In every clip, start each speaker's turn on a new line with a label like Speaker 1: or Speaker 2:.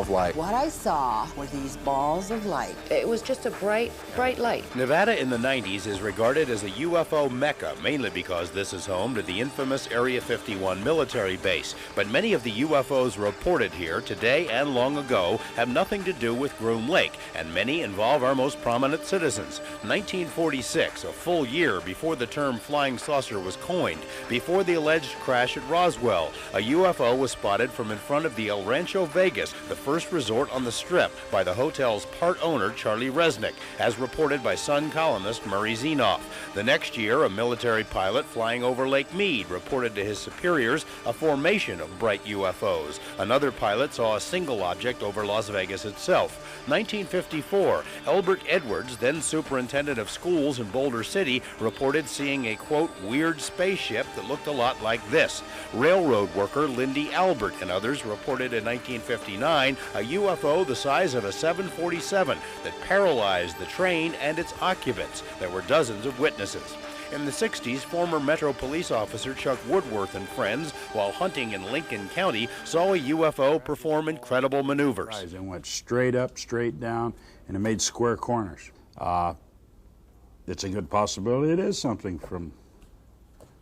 Speaker 1: of light.
Speaker 2: What I saw were these balls of light.
Speaker 3: It was just a bright, bright light.
Speaker 4: Nevada in the 90s is regarded as a UFO mecca, mainly because this is home to the infamous Area 51 military base. But many of the UFOs reported here today and long ago have nothing to do with Groom Lake, and many involve our most prominent citizens. 1946, a full year before the term flying saucer was coined, before the alleged crash at Roswell, a UFO was spotted from in front of the El Rancho Vegas, the first resort on the Strip, by the hotel's part owner Charlie Resnick, as reported by Sun columnist Murray Zenoff. The next year, a military pilot flying over Lake Mead reported to his superiors a formation of bright UFOs. Another pilot saw a single object over Las Vegas itself. 1954, Elbert Edwards, then superintendent of schools in Boulder City, reported seeing a, quote, weird spaceship that looked a lot like this. Railroad worker Lindy Albert and others reported in 1959 a UFO the size of a 747 that paralyzed the train and its occupants. There were dozens of witnesses. In the 60s, former Metro police officer Chuck Woodworth and friends, while hunting in Lincoln County, saw a UFO perform incredible maneuvers.
Speaker 5: It went straight up, straight down, and it made square corners. It's a good possibility it is something from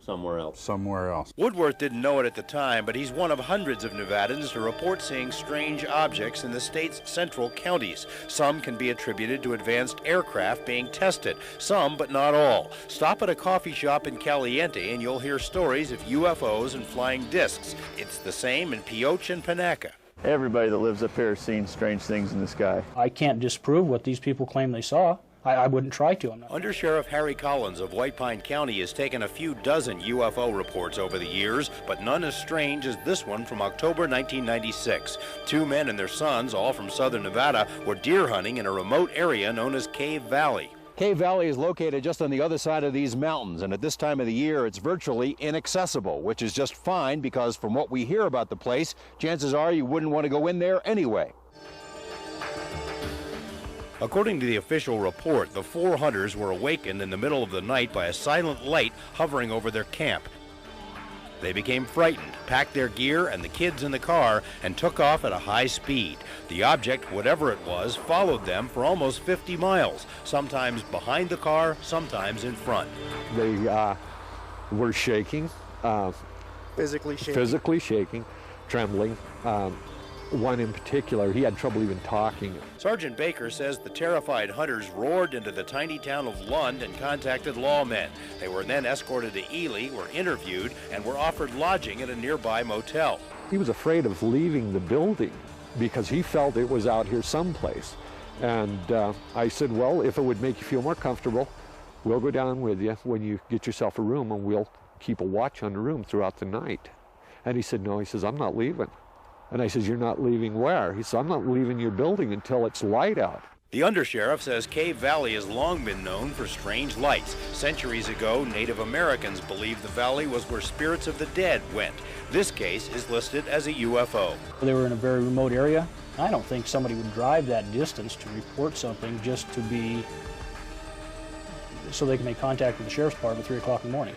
Speaker 5: somewhere else.
Speaker 4: Woodworth didn't know it at the time, but he's one of hundreds of Nevadans to report seeing strange objects in the state's central counties. Some can be attributed to advanced aircraft being tested, some but not all. Stop at a coffee shop in Caliente and you'll hear stories of UFOs and flying discs. It's the same in Pioche and Panaca.
Speaker 6: Everybody that lives up here has seen strange things in the sky.
Speaker 7: I can't disprove what these people claim they saw. I wouldn't try to.
Speaker 4: Undersheriff Harry Collins of White Pine County has taken a few dozen UFO reports over the years, but none as strange as this one from October 1996. Two men and their sons, all from southern Nevada, were deer hunting in a remote area known as Cave Valley.
Speaker 8: Cave Valley is located just on the other side of these mountains, and at this time of the year it's virtually inaccessible, which is just fine because from what we hear about the place, chances are you wouldn't want to go in there anyway.
Speaker 4: According to the official report, the four hunters were awakened in the middle of the night by a silent light hovering over their camp. They became frightened, packed their gear and the kids in the car, and took off at a high speed. The object, whatever it was, followed them for almost 50 miles, sometimes behind the car, sometimes in front.
Speaker 9: They were shaking, physically shaking, trembling. One in particular, he had trouble even talking.
Speaker 4: Sergeant Baker says the terrified hunters roared into the tiny town of Lund and contacted lawmen. They were then escorted to Ely, were interviewed, and were offered lodging at a nearby motel.
Speaker 9: He was afraid of leaving the building because he felt it was out here someplace. And I said, well, if it would make you feel more comfortable, we'll go down with you when you get yourself a room and we'll keep a watch on the room throughout the night. And he said, no, he says, I'm not leaving. And I says, you're not leaving where? He said, I'm not leaving your building until it's light out.
Speaker 4: The undersheriff says Cave Valley has long been known for strange lights. Centuries ago, Native Americans believed the valley was where spirits of the dead went. This case is listed as a UFO.
Speaker 7: They were in a very remote area. I don't think somebody would drive that distance to report something just to be, so they can make contact with the sheriff's department at 3 o'clock in the morning.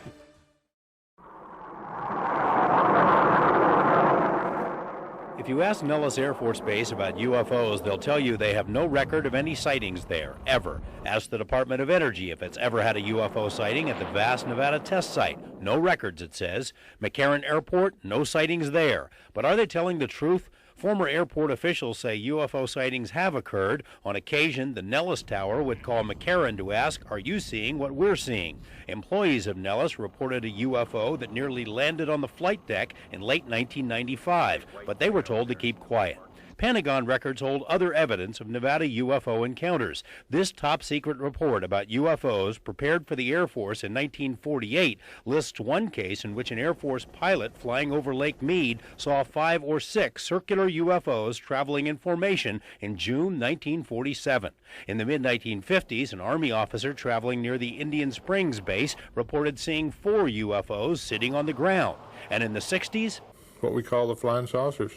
Speaker 4: If you ask Nellis Air Force Base about UFOs, they'll tell you they have no record of any sightings there, ever. Ask the Department of Energy if it's ever had a UFO sighting at the vast Nevada test site. No records, it says. McCarran Airport, no sightings there. But are they telling the truth? Former airport officials say UFO sightings have occurred. On occasion, the Nellis Tower would call McCarran to ask, are you seeing what we're seeing? Employees of Nellis reported a UFO that nearly landed on the flight deck in late 1995, but they were told to keep quiet. Pentagon records hold other evidence of Nevada UFO encounters. This top-secret report about UFOs prepared for the Air Force in 1948 lists one case in which an Air Force pilot flying over Lake Mead saw 5 or 6 circular UFOs traveling in formation in June 1947. In the mid-1950s, an Army officer traveling near the Indian Springs base reported seeing 4 UFOs sitting on the ground. And in the 60s,
Speaker 10: what we call the flying saucers.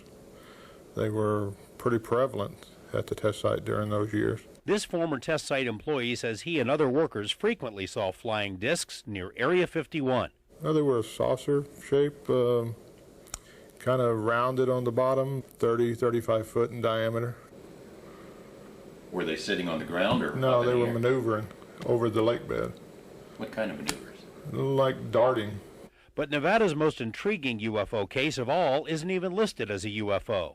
Speaker 10: They were pretty prevalent at the test site during those years.
Speaker 4: This former test site employee says he and other workers frequently saw flying discs near Area 51.
Speaker 10: Well, they were a saucer shape, kind of rounded on the bottom, 30, 35 foot in diameter.
Speaker 4: Were they sitting on the ground or?
Speaker 10: No, they were maneuvering over the lake bed.
Speaker 4: What kind of maneuvers?
Speaker 10: Like darting.
Speaker 4: But Nevada's most intriguing UFO case of all isn't even listed as a UFO.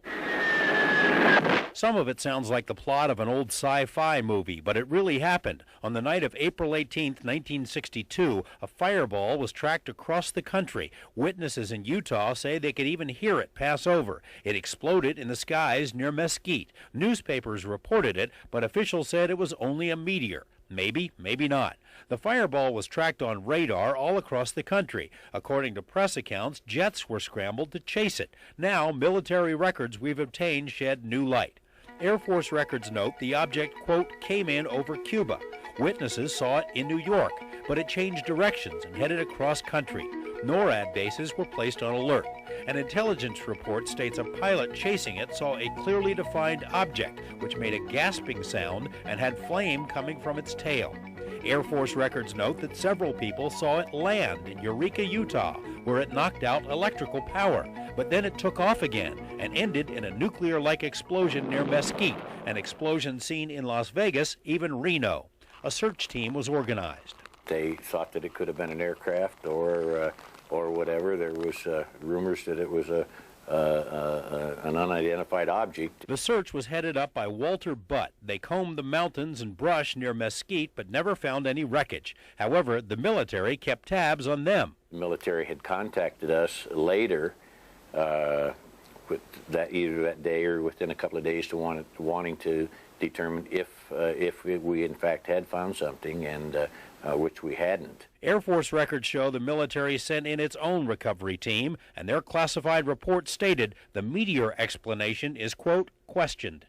Speaker 4: Some of it sounds like the plot of an old sci-fi movie, but it really happened. On the night of April 18, 1962, a fireball was tracked across the country. Witnesses in Utah say they could even hear it pass over. It exploded in the skies near Mesquite. Newspapers reported it, but officials said it was only a meteor. Maybe, maybe not. The fireball was tracked on radar all across the country. According to press accounts, jets were scrambled to chase it. Now, military records we've obtained shed new light. Air Force records note the object, quote, came in over Cuba. Witnesses saw it in New York, but it changed directions and headed across country. NORAD bases were placed on alert. An intelligence report states a pilot chasing it saw a clearly defined object, which made a gasping sound and had flame coming from its tail. Air Force records note that several people saw it land in Eureka, Utah, where it knocked out electrical power. But then it took off again and ended in a nuclear-like explosion near Mesquite, an explosion seen in Las Vegas, even Reno. A search team was organized.
Speaker 1: They thought that it could have been an aircraft or whatever. There was rumors that it was an unidentified object.
Speaker 4: The search was headed up by Walter Butt. They combed the mountains and brush near Mesquite, but never found any wreckage. However, the military kept tabs on them.
Speaker 1: The military had contacted us later, with that either that day or within a couple of days, to wanting to determine if we in fact had found something, and which we hadn't.
Speaker 4: Air Force records show the military sent in its own recovery team, and their classified report stated the meteor explanation is, quote, questioned.